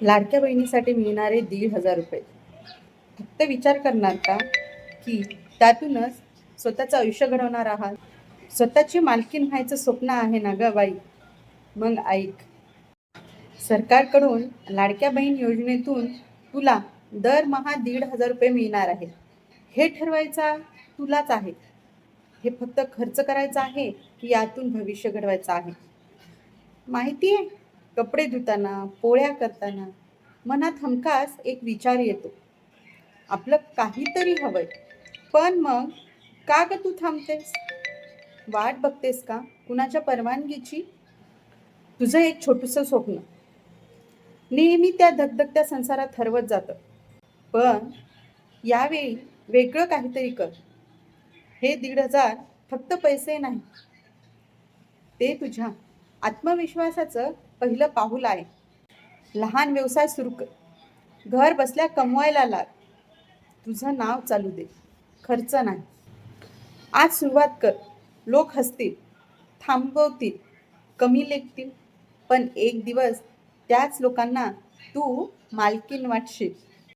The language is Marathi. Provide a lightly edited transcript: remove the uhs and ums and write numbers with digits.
लाडक्या बहिणीसाठी मिळणारे 1,500 रुपये फक्त विचार करणार का की त्यातूनच स्वतःचं आयुष्य घडवणार आहात? स्वतःची मालकीण व्हायचं स्वप्न आहे ना ग बाई? मग ऐक, सरकारकडून लाडक्या बहीण योजनेतून तुला दरमहा 1,500 रुपये मिळणार आहेत. हे ठरवायचा तुलाच आहे. हे फक्त खर्च करायचा आहे की यातून भविष्य घडवायचं आहे? माहिती आहे, कपडे धुताना, पोळ्या करताना मनात हमखास एक विचार येतो, आपलं काहीतरी हवंय. पण मग का ग तू थांबतेस? वाट बघतेस का कुणाच्या परवानगीची? तुझं एक छोटंसं स्वप्न नेहमी त्या धगधगत्या संसारात हरवत जातं. पण यावेळी वेगळं काहीतरी कर. हे 1,500 फक्त पैसे नाही, ते तुझ्या आत्मविश्वासाचं पहिलं पाऊल आहे. लहान व्यवसाय सुरू कर, घर बसल्या कमवायला लाग, तुझं नाव चालू दे, खर्च नाही. आज सुरुवात कर. लोक हसतील, थांबवतील, कमी लेखतील, पण एक दिवस त्याच लोकांना तू मालकीण वाटशील.